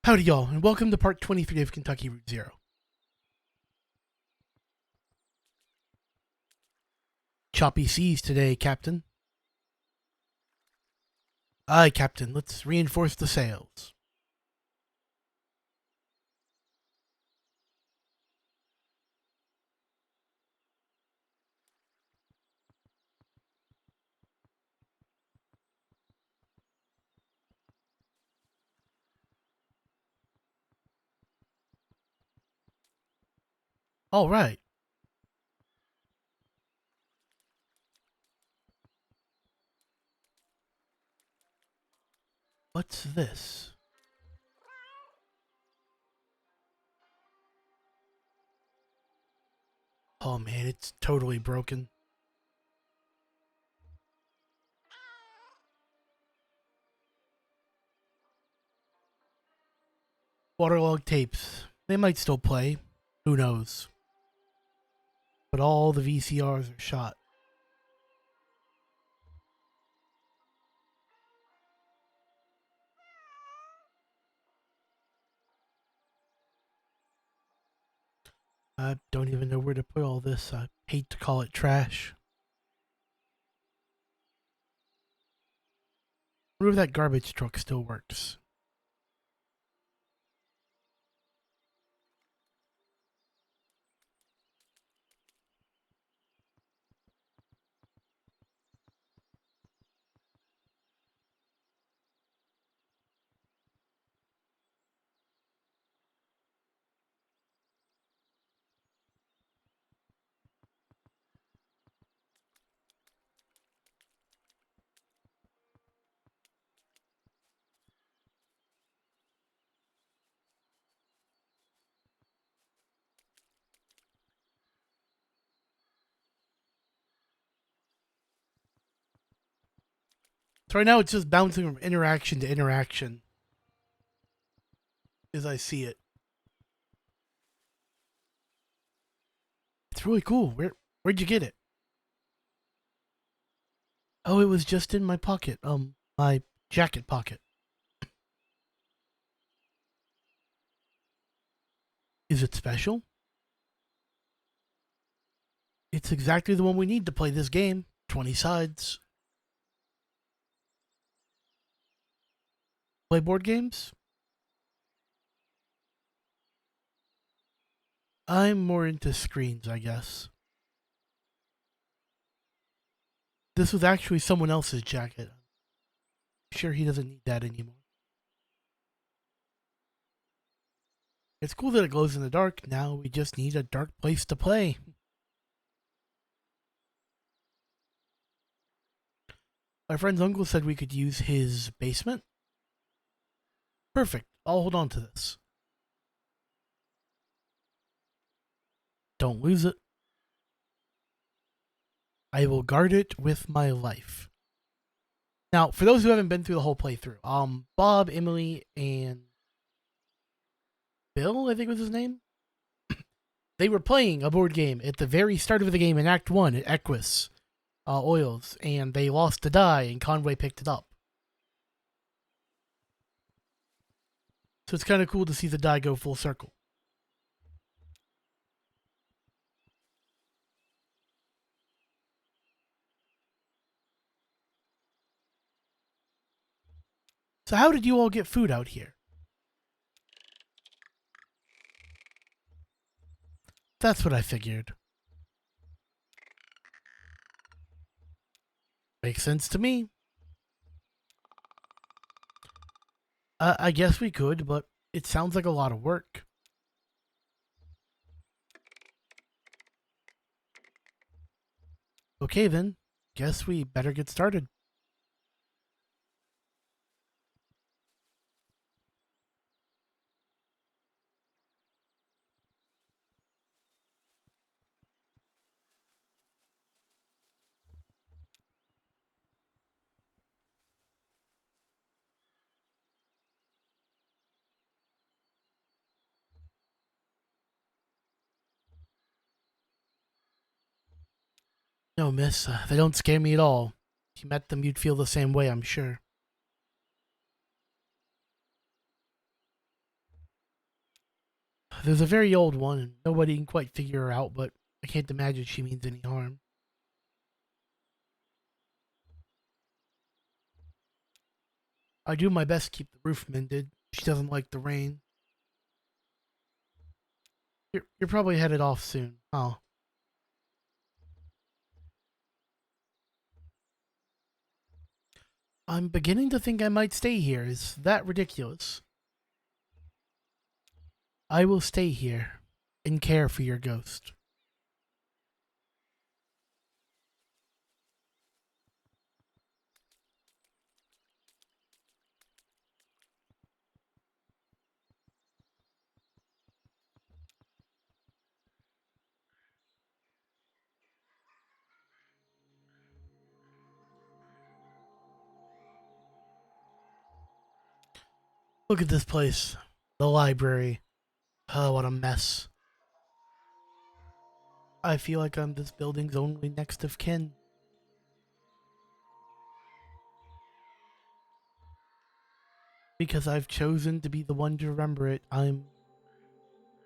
Howdy, y'all, and welcome to part 23 of Kentucky Route Zero. Choppy seas today, Captain. Aye, Captain, let's reinforce the sails. All right. What's this? Oh man, it's totally broken. Waterlogged tapes. They might still play. Who knows? But all the VCRs are shot. I don't even know where to put all this. I hate to call it trash. I wonder if that garbage truck still works. So right now it's just bouncing from interaction to interaction as I see it. It's really cool. Where'd you get it? Oh, it was just in my pocket. My jacket pocket. Is it special? It's exactly the one we need to play this game. 20 sides. Play board games? I'm more into screens, I guess. This was actually someone else's jacket. I'm sure he doesn't need that anymore. It's cool that it glows in the dark. Now we just need a dark place to play. My friend's uncle said we could use his basement. Perfect. I'll hold on to this. Don't lose it. I will guard it with my life. Now, for those who haven't been through the whole playthrough, Bob, Emily, and Bill, I think was his name, they were playing a board game at the very start of the game in Act 1 at Equus Oils, and they lost the die, and Conway picked it up. So it's kind of cool to see the die go full circle. So how did you all get food out here? That's what I figured. Makes sense to me. I guess we could, but it sounds like a lot of work. Okay then, guess we better get started. No, miss, they don't scare me at all. If you met them, you'd feel the same way, I'm sure. There's a very old one, and nobody can quite figure her out, but I can't imagine she means any harm. I do my best to keep the roof mended. She doesn't like the rain. You're probably headed off soon. Oh, I'm beginning to think I might stay here. Is that ridiculous? I will stay here and care for your ghost. Look at this place. The library. Oh, what a mess. I feel like I'm this building's only next of kin. Because I've chosen to be the one to remember it, I'm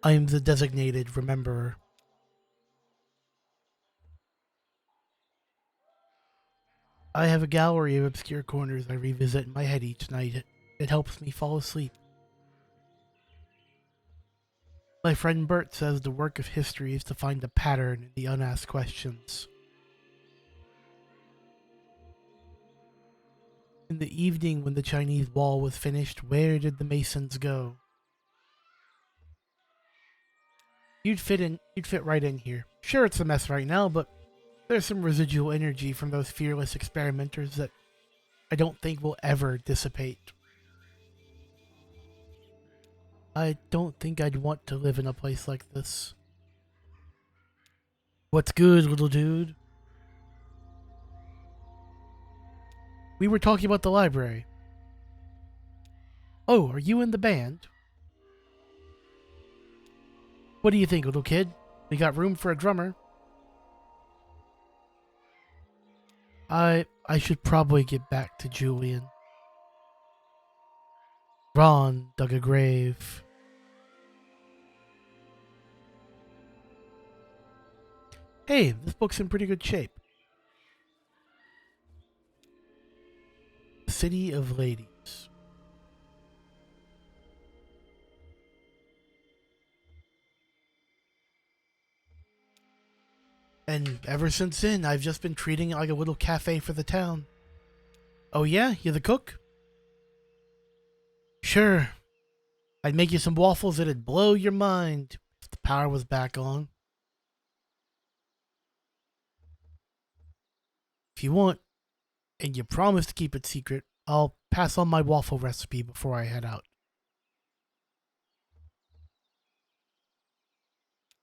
the designated rememberer. I have a gallery of obscure corners I revisit in my head each night. It helps me fall asleep. My friend Bert says the work of history is to find a pattern in the unasked questions. In the evening when the Chinese wall was finished, where did the masons go? You'd fit right in here. Sure, it's a mess right now, but there's some residual energy from those fearless experimenters that I don't think will ever dissipate. I don't think I'd want to live in a place like this. What's good, little dude? We were talking about the library. Oh, are you in the band? What do you think, little kid? We got room for a drummer. I should probably get back to Julian. Ron dug a grave. Hey, this book's in pretty good shape. City of Ladies. And ever since then, I've just been treating it like a little cafe for the town. Oh yeah? You're the cook? Sure. I'd make you some waffles that'd blow your mind if the power was back on. If you want, and you promise to keep it secret, I'll pass on my waffle recipe before I head out.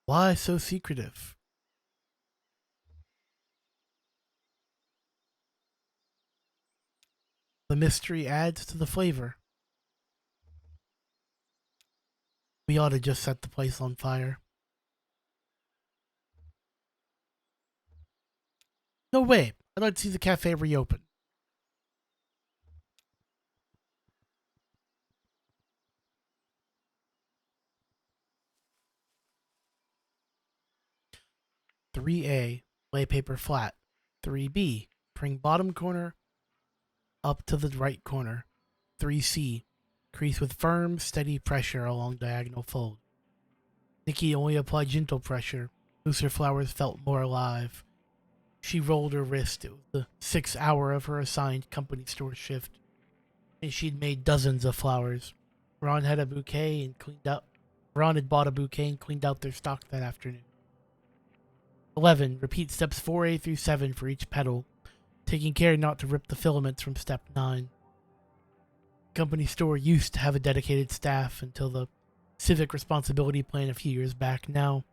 Why so secretive? The mystery adds to the flavor. We ought to just set the place on fire. No way. I'd like to see the cafe reopen. Three A, lay paper flat. 3B, bring bottom corner up to the right corner. 3C, crease with firm, steady pressure along diagonal fold. Nikki only applied gentle pressure. Looser flowers felt more alive. She rolled her wrist. It was the 6th hour of her assigned company store shift, and she'd made dozens of flowers. Ron had a bouquet and cleaned out. Ron had bought a bouquet and cleaned out their stock that afternoon. 11. Repeat steps 4A through 7 for each petal, taking care not to rip the filaments from step 9. The company store used to have a dedicated staff until the civic responsibility plan a few years back. Now,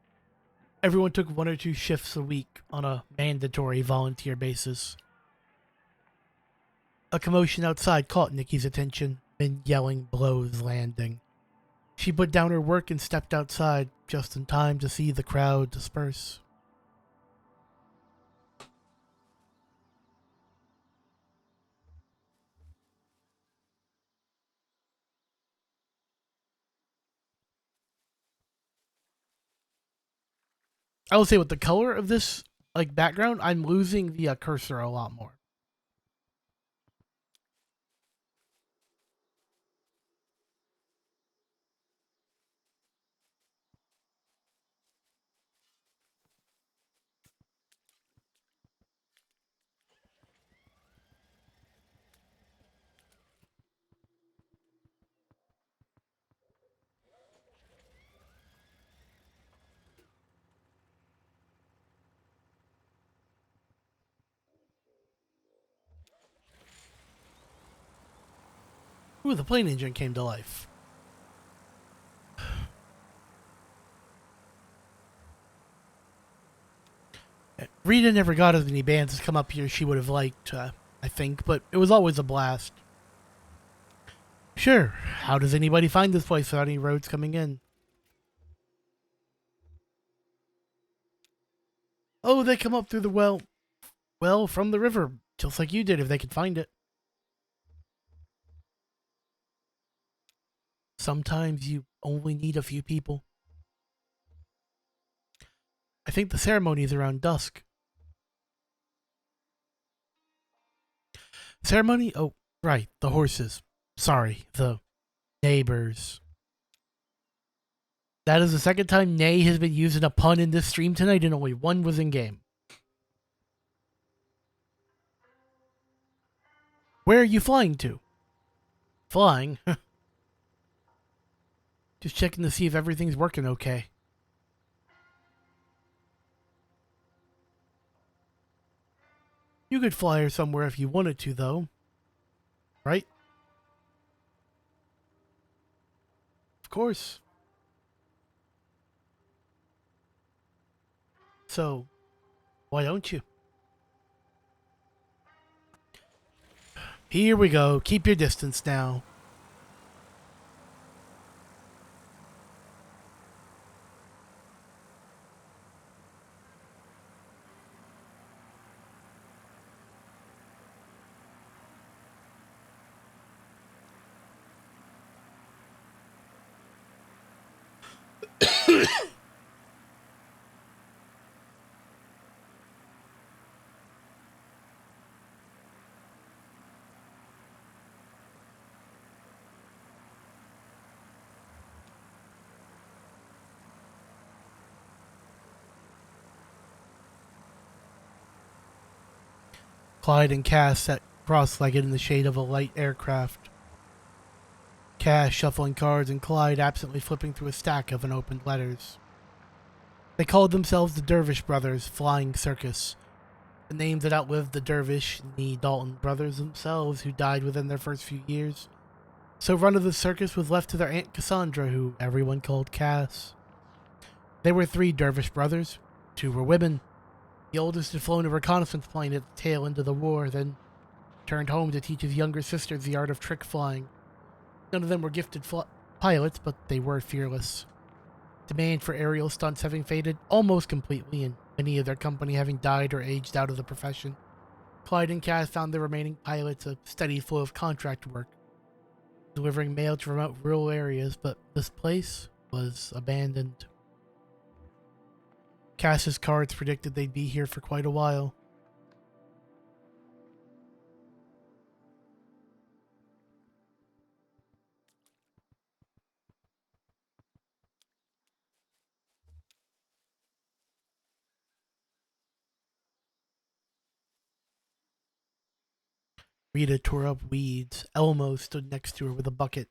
everyone took 1 or 2 shifts a week on a mandatory volunteer basis. A commotion outside caught Nikki's attention, men yelling blows landing. She put down her work and stepped outside, just in time to see the crowd disperse. I will say with the color of this like background, I'm losing the cursor a lot more. Ooh, the plane engine came to life. Rita never got as many bands to come up here as she would have liked, I think, but it was always a blast. Sure, how does anybody find this place without any roads coming in? Oh, they come up through the well, from the river, just like you did if they could find it. Sometimes you only need a few people. I think the ceremony is around dusk. Ceremony? Oh, right, the horses. Sorry, the neighbors. That is the second time Nay has been using a pun in this stream tonight, and only one was in game. Where are you flying to? Flying? Just checking to see if everything's working okay. You could fly her somewhere if you wanted to, though. Right? Of course. So, why don't you? Here we go. Keep your distance now. Clyde and Cass sat cross-legged in the shade of a light aircraft. Cass shuffling cards and Clyde absently flipping through a stack of unopened letters. They called themselves the Dervish Brothers Flying Circus, a name that outlived the Dervish and the Dalton brothers themselves, who died within their first few years. So run of the circus was left to their Aunt Cassandra, who everyone called Cass. There were 3 Dervish brothers. 2 were women. The oldest had flown a reconnaissance plane at the tail end of the war, then turned home to teach his younger sisters the art of trick flying. None of them were gifted pilots, but they were fearless. Demand for aerial stunts having faded almost completely, and many of their company having died or aged out of the profession. Clyde and Cass found the remaining pilots a steady flow of contract work, delivering mail to remote rural areas, but this place was abandoned. Cass's cards predicted they'd be here for quite a while. Rita tore up weeds. Elmo stood next to her with a bucket.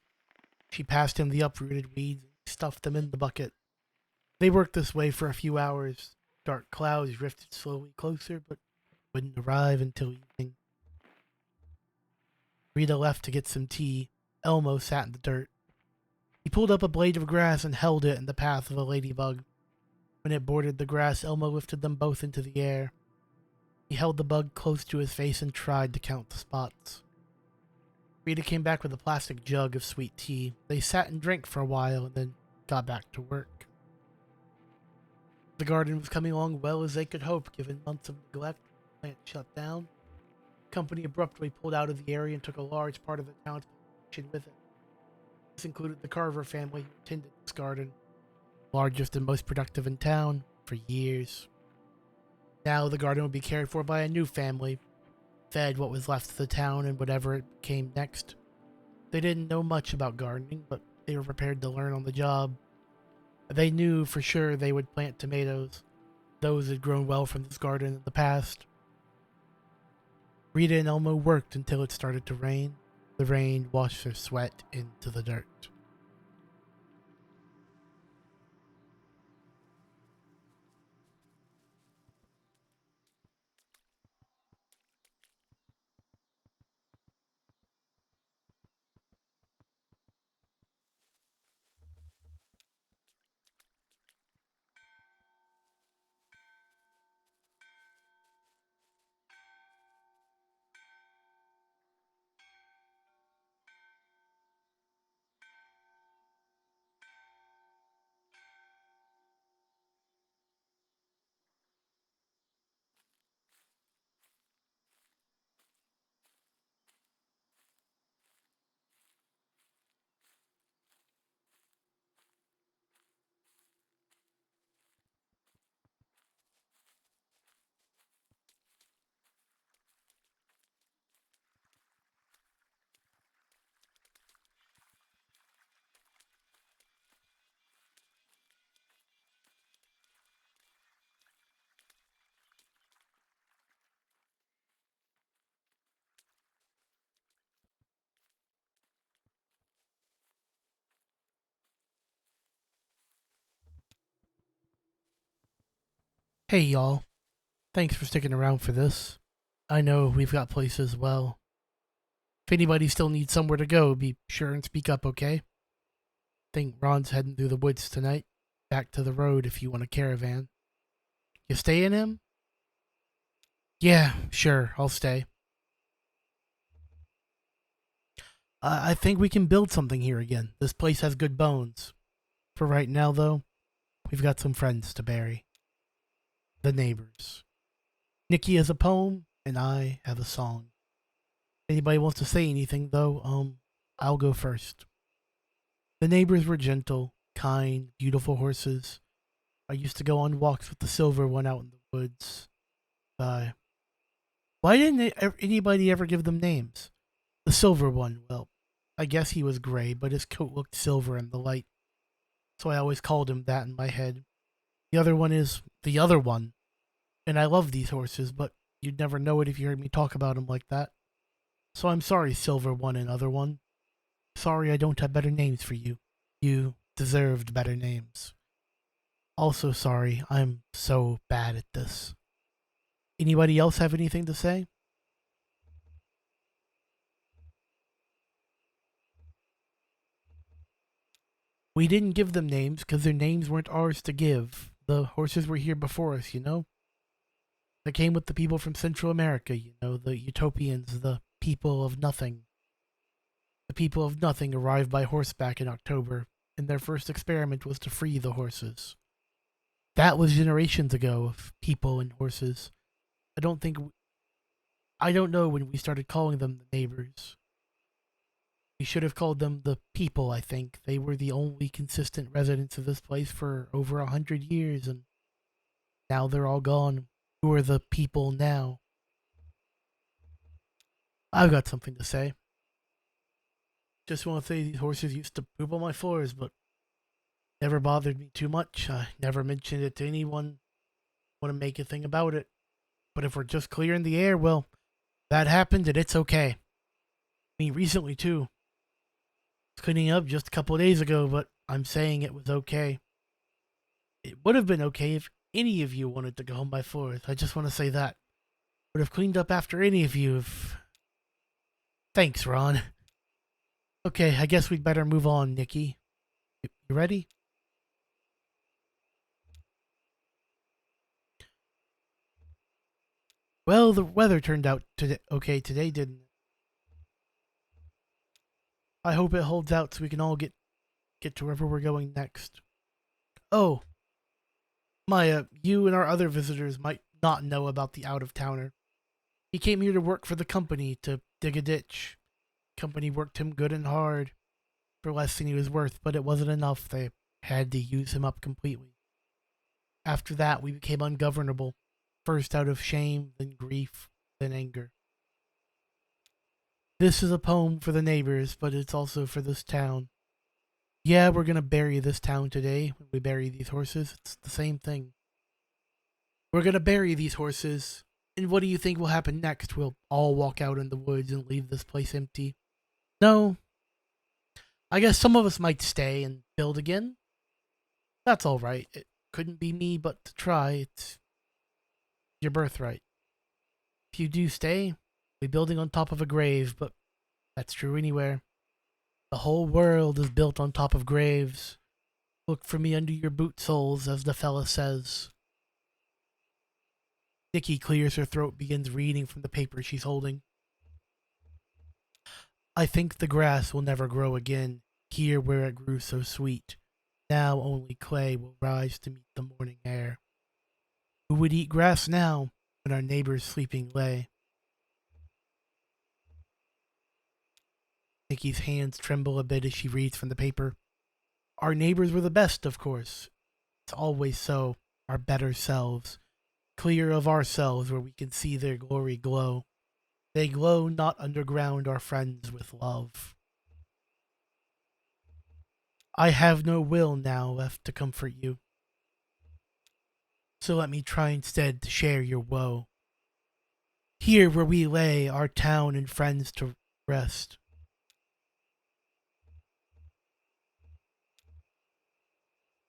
She passed him the uprooted weeds and stuffed them in the bucket. They worked this way for a few hours. Dark clouds drifted slowly closer, but wouldn't arrive until evening. Rita left to get some tea. Elmo sat in the dirt. He pulled up a blade of grass and held it in the path of a ladybug. When it bordered the grass, Elmo lifted them both into the air. He held the bug close to his face and tried to count the spots. Rita came back with a plastic jug of sweet tea. They sat and drank for a while and then got back to work. The garden was coming along well as they could hope, given months of neglect. The plant shut down. The company abruptly pulled out of the area and took a large part of the town's population with it. This included the Carver family who tended this garden, largest and most productive in town. for years. Now the garden would be cared for by a new family, fed what was left of the town and whatever came next. They didn't know much about gardening, but they were prepared to learn on the job. They knew for sure they would plant tomatoes. Those had grown well from this garden in the past. Rita and Elmo worked until it started to rain. The rain washed their sweat into the dirt. Hey y'all, thanks for sticking around for this. I know we've got places as well. If anybody still needs somewhere to go, be sure and speak up, okay? Think Ron's heading through the woods tonight. Back to the road if you want a caravan. You staying him? Yeah, sure, I'll stay. I think we can build something here again. This place has good bones. For right now, though, we've got some friends to bury. The neighbors. Nikki has a poem, and I have a song. Anybody wants to say anything, though, I'll go first. The neighbors were gentle, kind, beautiful horses. I used to go on walks with the silver one out in the woods. Why didn't anybody ever give them names? The silver one, well, I guess he was gray, but his coat looked silver in the light, so I always called him that in my head. The other one is the other one, and I love these horses, but you'd never know it if you heard me talk about them like that. So I'm sorry, Silver One and Other One. Sorry I don't have better names for you. You deserved better names. Also sorry, I'm so bad at this. Anybody else have anything to say? We didn't give them names because their names weren't ours to give. The horses were here before us, you know? They came with the people from Central America, you know, the utopians, the people of nothing. The people of nothing arrived by horseback in October, and their first experiment was to free the horses. That was generations ago of people and horses. I don't think. I don't know when we started calling them the neighbors. We should have called them the people, I think. They were the only consistent residents of this place for over 100 years, and now they're all gone. Who are the people now? I've got something to say. Just want to say these horses used to poop on my floors, but never bothered me too much. I never mentioned it to anyone. Want to make a thing about it. But if we're just clearing the air, well, that happened and it's okay. I mean, recently too. I was cleaning up just a couple of days ago, but I'm saying it was okay. It would have been okay if any of you wanted to go home by floors. I just want to say that. Would have cleaned up after any of you if. Thanks, Ron. Okay, I guess we'd better move on, Nikki. You ready? Well, the weather turned out okay today, didn't it? I hope it holds out so we can all get to wherever we're going next. Oh, Maya, you and our other visitors might not know about the out of towner. He came here to work for the company to dig a ditch. Company worked him good and hard for less than he was worth, but it wasn't enough. They had to use him up completely. After that, we became ungovernable, first out of shame, then grief, then anger. This is a poem for the neighbors, but it's also for this town. Yeah, we're gonna bury this town today. When we bury these horses, it's the same thing. We're gonna bury these horses, and what do you think will happen next? We'll all walk out in the woods and leave this place empty? No, I guess some of us might stay and build again. That's all right. It couldn't be me but to try. It's your birthright. If you do stay, we'll be building on top of a grave, but that's true anywhere. The whole world is built on top of graves. Look for me under your boot soles, as the fella says. Nikki clears her throat, begins reading from the paper she's holding. I think the grass will never grow again, here where it grew so sweet. Now only clay will rise to meet the morning air. Who would eat grass now, when our neighbors sleeping lay? Nikki's hands tremble a bit as she reads from the paper. Our neighbors were the best, of course. It's always so, our better selves, clear of ourselves where we can see their glory glow. They glow not underground, our friends with love. I have no will now left to comfort you, so let me try instead to share your woe. Here where we lay our town and friends to rest,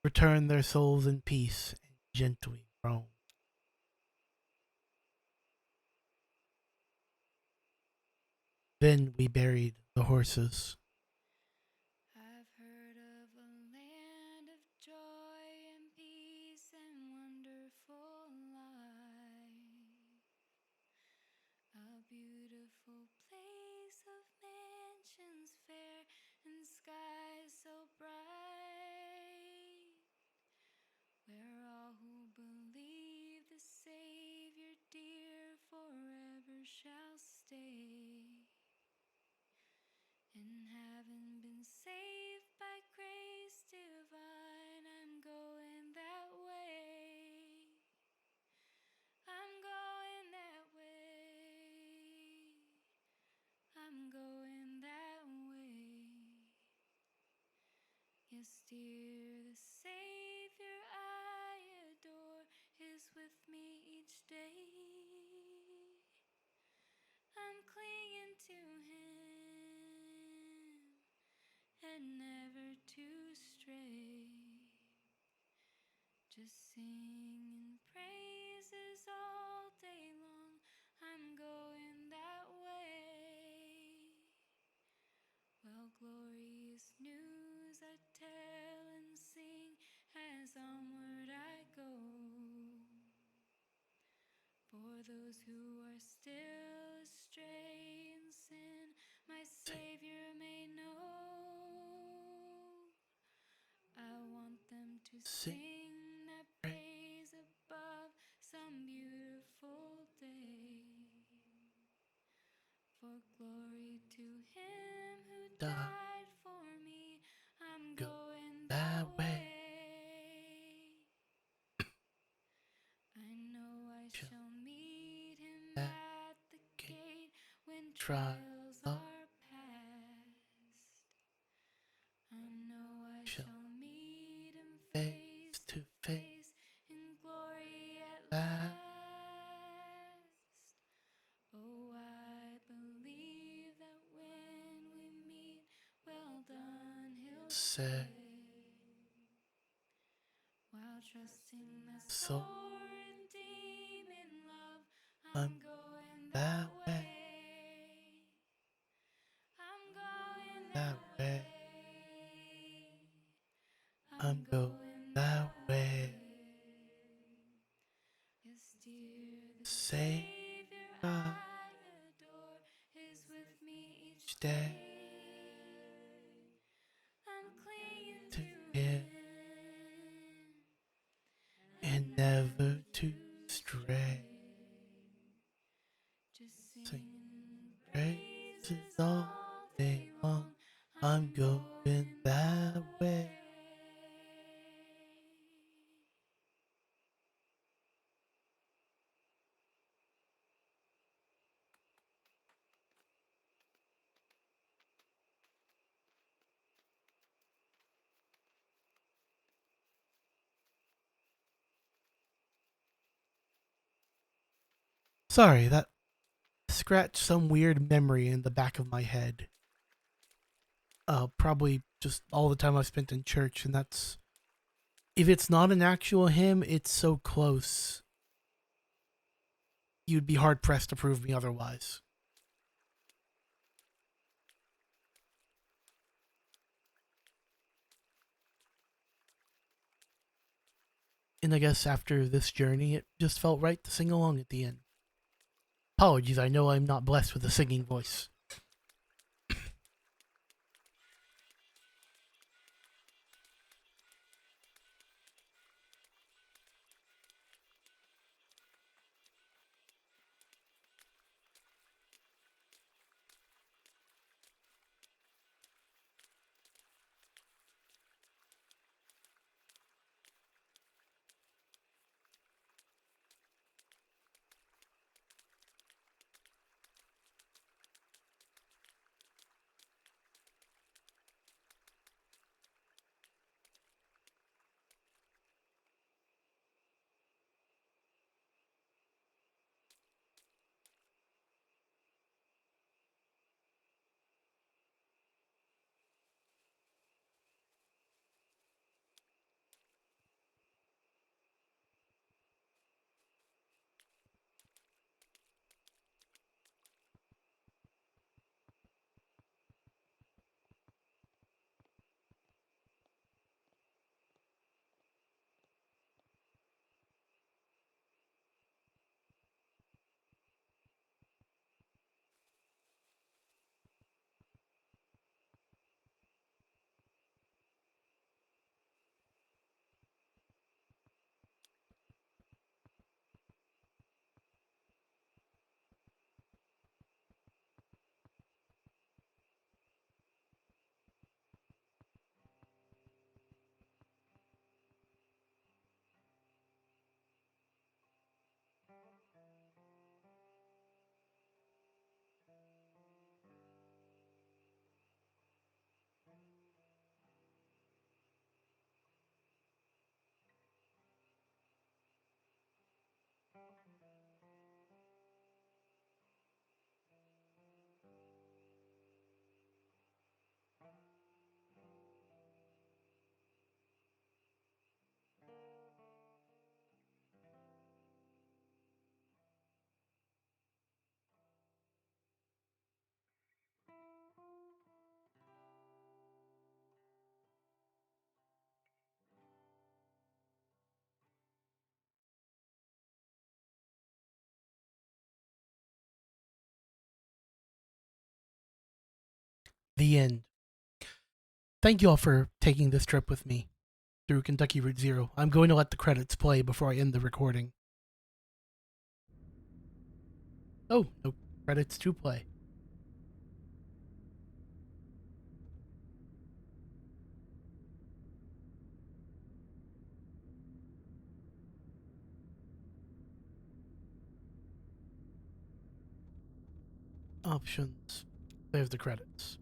return their souls in peace and gently roam. Then we buried the horses. I've heard of a land of joy and peace and wonderful life. A beautiful place of mansions fair and skies so bright, where all who believe the Savior dear forever shall stay. And having been saved by grace divine, I'm going that way. I'm going that way. I'm going that way. Yes, dear, the Savior I adore is with me each day. I'm clinging to Him and never to stray. Just singing praises all day long. I'm going that way. Well, glorious news I tell and sing as onward I go. For those who are still astray in sin, my Savior may know. I want them to sing that praise above some beautiful day. For glory to Him who died for me, I'm going that way. I know I shall meet Him at the gate when trials are past. I know I shall meet Him face to face in glory at last. Oh, I believe that when we meet, well done, He'll say, while trusting that soul redeeming love, I'm going that way. I'm going that way. I'm going that way. Yes, dear, the Savior I adore is with me each day. I'm clinging to Him and never to stray. Just singing praises all day long. I'm going that way. Sorry, that scratched some weird memory in the back of my head. Probably just all the time I've spent in church, and that's if it's not an actual hymn, it's so close. You'd be hard pressed to prove me otherwise. And I guess after this journey, it just felt right to sing along at the end. Apologies, I know I'm not blessed with a singing voice. The end. Thank you all for taking this trip with me through Kentucky Route Zero. I'm going to let the credits play before I end the recording. Oh, no credits to play. Options. There's the credits.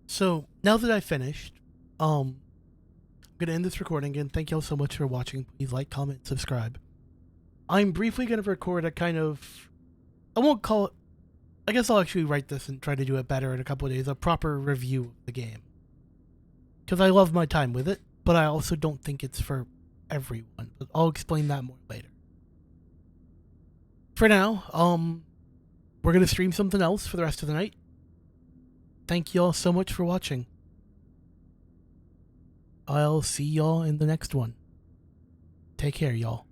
So now that I've finished, I'm gonna end this recording again. Thank you all so much for watching. Please like, comment, subscribe. I'm briefly gonna record a kind of I won't call it I guess I'll actually write this and try to do it better in a couple of days, a proper review of the game. Because I love my time with it, but I also don't think it's for everyone. But I'll explain that more later. For now, we're gonna stream something else for the rest of the night. Thank you all so much for watching. I'll see y'all in the next one. Take care, y'all.